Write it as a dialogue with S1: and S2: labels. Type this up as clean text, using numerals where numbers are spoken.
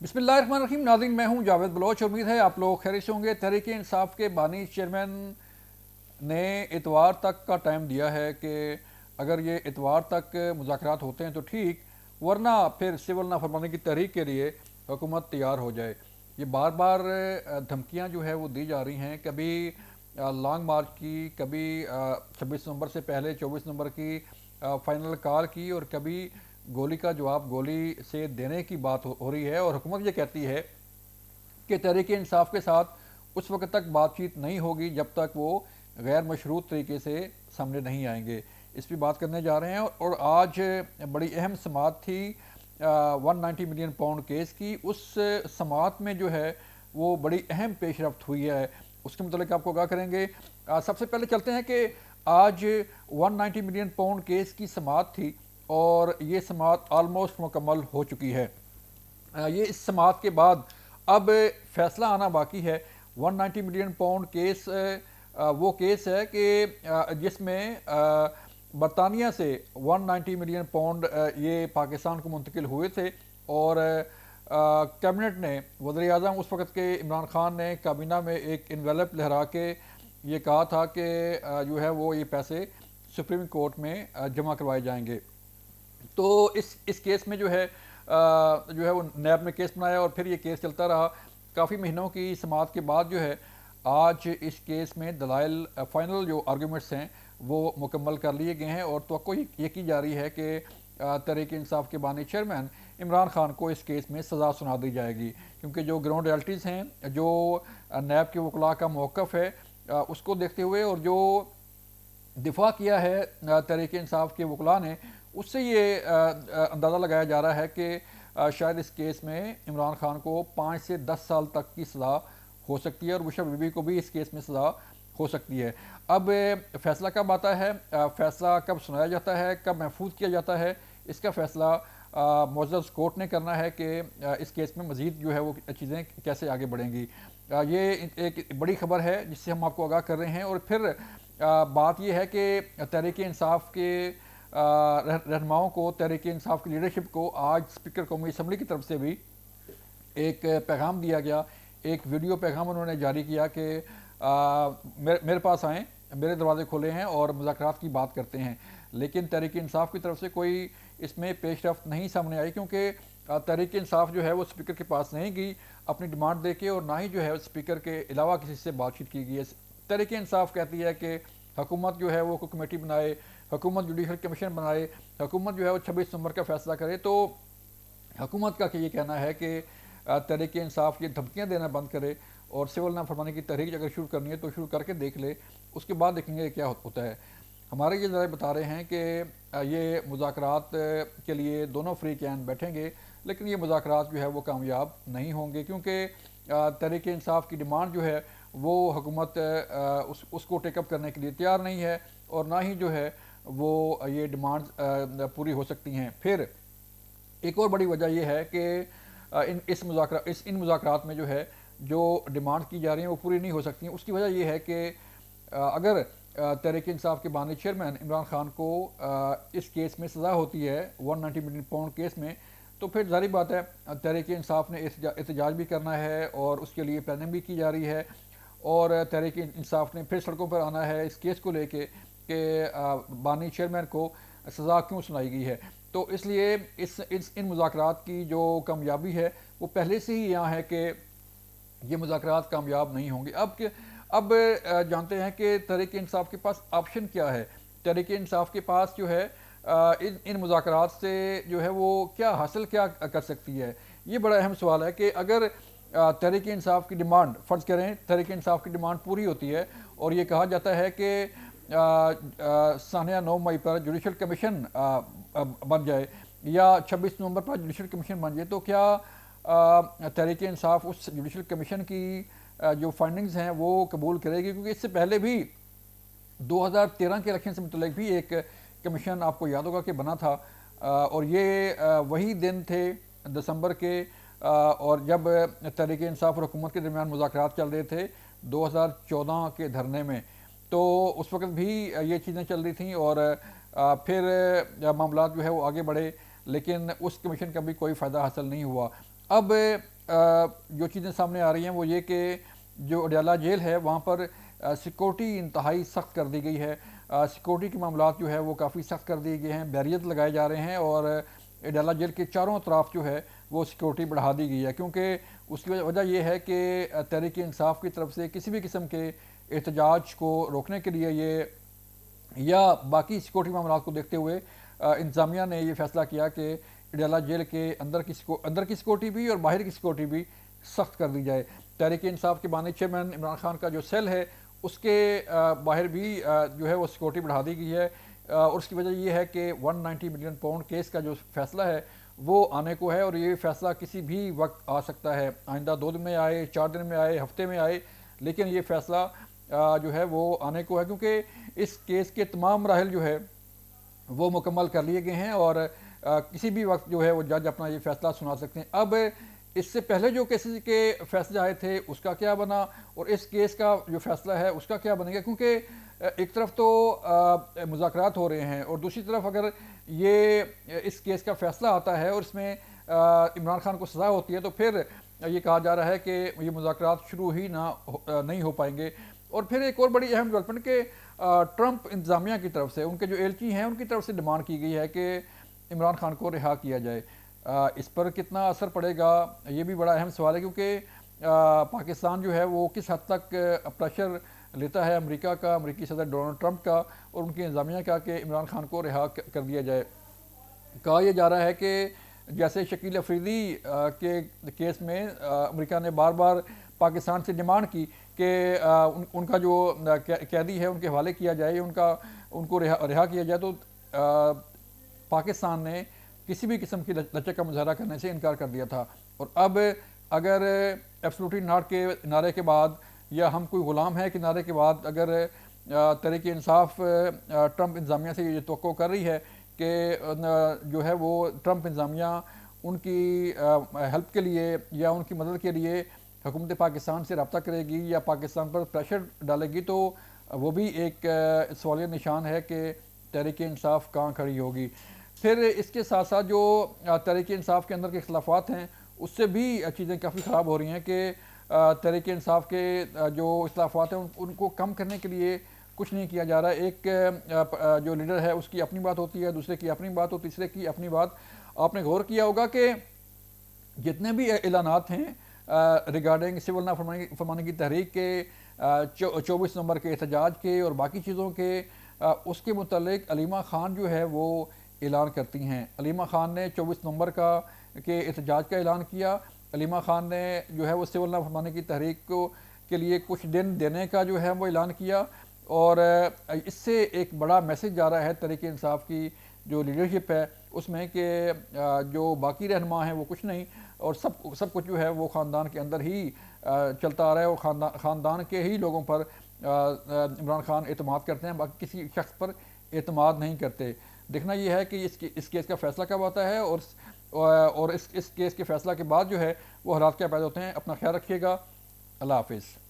S1: बिस्मिल्लाहिर्रहमानिर्रहीम। नाज़रीन, मैं हूं जावेद बलोच। उम्मीद है आप लोग खैरियत से होंगे। तहरीक इंसाफ के बानी चेयरमैन ने इतवार तक का टाइम दिया है कि अगर ये इतवार तक मुज़ाकरात होते हैं तो ठीक, वरना फिर सिविल नाफरमानी की तहरीक के लिए हुकूमत तैयार हो जाए। ये बार बार धमकियाँ जो है वो दी जा रही हैं, कभी लॉन्ग मार्च की, कभी 26 नवंबर से पहले 24 नवंबर की फाइनल कॉल की, और कभी गोली का जवाब गोली से देने की बात हो रही है। और हुकूमत ये कहती है कि तहरीक इंसाफ के साथ उस वक्त तक बातचीत नहीं होगी जब तक वो गैर मशरूत तरीके से सामने नहीं आएंगे। इस पर बात करने जा रहे हैं। और आज बड़ी अहम समाअत थी 190 मिलियन पाउंड केस की। उस समाअत में जो है वो बड़ी अहम पेशरफ्त हुई है, उसके मतलब आपको आगाह करेंगे। सबसे पहले चलते हैं कि आज 190 मिलियन पाउंड केस की समाअत थी और ये समाअत आलमोस्ट मुकम्मल हो चुकी है। ये इस समाअत के बाद अब फैसला आना बाकी है। 190 मिलियन पाउंड केस वो केस है कि जिसमें बरतानिया से 190 मिलियन पाउंड ये पाकिस्तान को मुंतकिल हुए थे। और कैबिनेट ने, वज़ीर आज़म उस वक़्त के इमरान खान ने काबीना में एक इन्वेलप लहरा के ये कहा था कि जो है वो ये पैसे सुप्रीम कोर्ट में जमा करवाए जाएंगे। तो इस केस में जो है वो नैब ने केस बनाया और फिर ये केस चलता रहा। काफ़ी महीनों की समाअत के बाद जो है आज इस केस में दलाइल, फाइनल जो आर्गूमेंट्स हैं वो मुकम्मल कर लिए गए हैं। और तवक्को ये की जा रही है कि तहरीक इंसाफ के बानी चेयरमैन इमरान खान को इस केस में सज़ा सुना दी जाएगी, क्योंकि जो ग्राउंड रियलिटीज़ हैं, जो नैब के वकला का मौक़िफ़ है, उसको देखते हुए और जो दिफा किया है तहरीक इंसाफ के वकला ने, उससे ये अंदाज़ा लगाया जा रहा है कि शायद इस केस में इमरान खान को 5 से 10 साल तक की सज़ा हो सकती है और बुशरा बीबी को भी इस केस में सज़ा हो सकती है। अब फैसला कब आता है, फैसला कब सुनाया जाता है, कब महफूज किया जाता है, इसका फैसला मुअज़्ज़ज़ कोर्ट ने करना है कि इस केस में मज़ीद जो है वो चीज़ें कैसे आगे बढ़ेंगी। ये एक बड़ी खबर है जिससे हम आपको आगाह कर रहे हैं। और फिर बात यह है कि तहरीक इंसाफ के रहनुमाओं को, तहरीक इंसाफ की लीडरशिप को आज स्पीकर कौमी असम्बली की तरफ से भी एक पैगाम दिया गया, एक वीडियो पैगाम उन्होंने जारी किया कि मेरे पास आएँ, मेरे दरवाजे खोले हैं और मुज़ाकरात की बात करते हैं। लेकिन तहरीक इंसाफ की तरफ से कोई इसमें पेशरफ्त नहीं सामने आई, क्योंकि तहरीक इंसाफ जो है वो स्पीकर के पास नहीं गई अपनी डिमांड दे के, और ना ही जो है स्पीकर के अलावा किसी से बातचीत की गई है। तहरीक इंसाफ कहती है कि हुकूमत जो है वो कोई कमेटी बनाए, हुकूमत जुडिशल कमीशन बनाए, हुकूमत जो है वो 26 नवंबर का फैसला करे। तो हुकूमत का ये कहना है कि तहरीक इंसाफ ये धमकियाँ देना बंद करे और सिविल नाफरमानी की तहरीक अगर शुरू करनी है तो शुरू करके देख ले, उसके बाद देखेंगे क्या होता है। हमारे ये ज़रा बता रहे हैं कि ये मुज़ाकरात के लिए दोनों फ़रीक़ैन बैठेंगे, लेकिन ये मुज़ाकरात जो है वो कामयाब नहीं होंगे, क्योंकि तहरीक इंसाफ की डिमांड जो है वो हुकूमत उसको टेकअप करने के लिए तैयार नहीं है, और ना ही जो है वो ये डिमांड पूरी हो सकती हैं। फिर एक और बड़ी वजह यह है कि इन मुज़ाकरात में जो है जो डिमांड की जा रही हैं वो पूरी नहीं हो सकती हैं। उसकी वजह यह है कि अगर तहरीक इंसाफ के बानी चेयरमैन इमरान खान को इस केस में सज़ा होती है 190 मिलियन पाउंड केस में, तो फिर जारी बात है तहरीक इंसाफ ने एहतजाज भी करना है और उसके लिए प्लानिंग भी की जा रही है। और तहरीक इंसाफ ने फिर सड़कों पर आना है इस केस को लेके कि बानी चेयरमैन को सज़ा क्यों सुनाई गई है। तो इसलिए इन मुज़ाकरात की जो कामयाबी है वो पहले से ही यहाँ है कि ये मुज़ाकरात कामयाब नहीं होंगे। अब जानते हैं कि तहरीक इंसाफ के पास ऑप्शन क्या है। तहरीक इंसाफ के पास जो है इन मुज़ाकरात से जो है वो क्या हासिल क्या कर सकती है, ये बड़ा अहम सवाल है। कि अगर तहरीक इंसाफ की डिमांड, फ़र्ज़ करें तहरीक इंसाफ की डिमांड पूरी होती है और ये कहा जाता है कि सानिया 9 मई पर जुडिशल कमीशन बन जाए या 26 नवंबर पर जुडिशल कमीशन बन जाए, तो क्या तहरीक इंसाफ उस जुडिशल कमीशन की जो फाइंडिंग्स हैं वो कबूल करेगी? क्योंकि इससे पहले भी 2013 के इलेक्शन से मुतल्लिक भी एक कमीशन आपको याद होगा कि बना था, और ये वही दिन थे दिसंबर के, और जब तहरीक इंसाफ और हुकूमत के दरमियान मुज़ाकरात चल रहे थे 2014 के धरने में, तो उस वक्त भी ये चीज़ें चल रही थीं। और फिर मामला जो है वो आगे बढ़े, लेकिन उस कमीशन का भी कोई फ़ायदा हासिल नहीं हुआ। अब جو چیزیں سامنے آ رہی ہیں وہ یہ کہ جو اڈیالہ جیل ہے وہاں پر سیکورٹی انتہائی سخت کر دی گئی ہے. سیکورٹی کے معاملات جو ہے وہ کافی سخت کر دیے گئے ہیں, بیریئر لگائے جا رہے ہیں, اور اڈیالہ جیل کے چاروں طرف جو ہے وہ سیکورٹی بڑھا دی گئی ہے, کیونکہ اس کی وجہ یہ ہے کہ تحریک انصاف کی طرف سے کسی بھی قسم کے احتجاج کو روکنے کے لیے یہ یا باقی سیکورٹی معاملات کو دیکھتے ہوئے انتظامیہ نے یہ فیصلہ کیا کہ اڈیالہ جیل کے اندر کی سیکورٹی بھی اور باہر کی سیکورٹی بھی سخت کر دی جائے. تحریک انصاف کے بانی چیئرمین عمران خان کا جو سیل ہے اس کے باہر بھی جو ہے وہ سیکورٹی بڑھا دی گئی ہے, اور اس کی وجہ یہ ہے کہ 190 ملین پاؤنڈ کیس کا جو فیصلہ ہے وہ آنے کو ہے, اور یہ فیصلہ کسی بھی وقت آ سکتا ہے, آئندہ 2 دن میں آئے, 4 دن میں آئے, ہفتے میں آئے, لیکن یہ فیصلہ جو ہے وہ آنے کو ہے, کیونکہ اس کیس کے تمام مراحل جو ہے وہ مکمل کر لیے گئے ہیں, اور کسی بھی وقت جو ہے وہ جج اپنا یہ فیصلہ سنا سکتے ہیں. اب اس سے پہلے جو کیسز کے فیصلے آئے تھے اس کا کیا بنا, اور اس کیس کا جو فیصلہ ہے اس کا کیا بنے گا, کیونکہ ایک طرف تو مذاکرات ہو رہے ہیں اور دوسری طرف اگر یہ اس کیس کا فیصلہ آتا ہے اور اس میں عمران خان کو سزا ہوتی ہے تو پھر یہ کہا جا رہا ہے کہ یہ مذاکرات شروع ہی نہیں ہو پائیں گے. اور پھر ایک اور بڑی اہم ڈیولپمنٹ کہ ٹرمپ انتظامیہ کی طرف سے, ان کے جو ایلچی ہیں ان کی طرف سے ڈیمانڈ کی گئی ہے کہ عمران خان کو رہا کیا جائے. اس پر کتنا اثر پڑے گا یہ بھی بڑا اہم سوال ہے, کیونکہ پاکستان جو ہے وہ کس حد تک پریشر لیتا ہے امریکہ کا, امریکی صدر ڈونلڈ ٹرمپ کا اور ان کی انتظامیہ کا کہ عمران خان کو رہا کر دیا جائے. کہا یہ جا رہا ہے کہ جیسے شکیل افریدی کے کیس میں امریکہ نے بار بار پاکستان سے ڈیمانڈ کی کہ ان کا جو قیدی ہے ان کے حوالے کیا جائے, ان کو رہا کیا جائے, تو پاکستان نے کسی بھی قسم کی لچک کا مظاہرہ کرنے سے انکار کر دیا تھا. اور اب اگر ایبسولوٹلی ناٹ کے نعرے کے بعد, یا ہم کوئی غلام ہے کہ نعرے کے بعد, اگر تحریک انصاف ٹرمپ انتظامیہ سے یہ توقع کر رہی ہے کہ جو ہے وہ ٹرمپ انتظامیہ ان کی ہیلپ کے لیے یا ان کی مدد کے لیے حکومت پاکستان سے رابطہ کرے گی یا پاکستان پر پریشر ڈالے گی, تو وہ بھی ایک سوالیہ نشان ہے کہ تحریک انصاف کہاں کھڑی ہوگی. پھر اس کے ساتھ ساتھ جو تحریک انصاف کے اندر کے اختلافات ہیں اس سے بھی چیزیں کافی خراب ہو رہی ہیں کہ تحریک انصاف کے جو اختلافات ہیں ان کو کم کرنے کے لیے کچھ نہیں کیا جا رہا. ایک جو لیڈر ہے اس کی اپنی بات ہوتی ہے, دوسرے کی اپنی بات ہوتی ہے, تیسرے کی اپنی بات. آپ نے غور کیا ہوگا کہ جتنے بھی اعلانات ہیں ریگارڈنگ سول نافرمانی کی تحریک کے, 24 نومبر کے احتجاج کے اور باقی چیزوں کے, اس کے متعلق علیمہ خان جو ہے وہ اعلان کرتی ہیں. علیمہ خان نے 24 نومبر کے احتجاج کا اعلان کیا. علیمہ خان نے جو ہے وہ سول نافرمانی کی تحریک کے لیے کچھ دن دینے کا جو ہے وہ اعلان کیا, اور اس سے ایک بڑا میسج جا رہا ہے تحریک انصاف کی جو لیڈرشپ ہے اس میں کہ جو باقی رہنما ہیں وہ کچھ نہیں, اور سب کچھ جو ہے وہ خاندان کے اندر ہی چلتا آ رہا ہے, اور خاندان کے ہی لوگوں پر عمران خان اعتماد کرتے ہیں, باقی کسی شخص پر اعتماد نہیں کرتے. دیکھنا یہ ہے کہ اس کیس کا فیصلہ کب آتا ہے, اور اس کیس کے فیصلہ کے بعد جو ہے وہ حالات کیا پیدا ہوتے ہیں. اپنا خیال رکھیے گا. اللہ حافظ.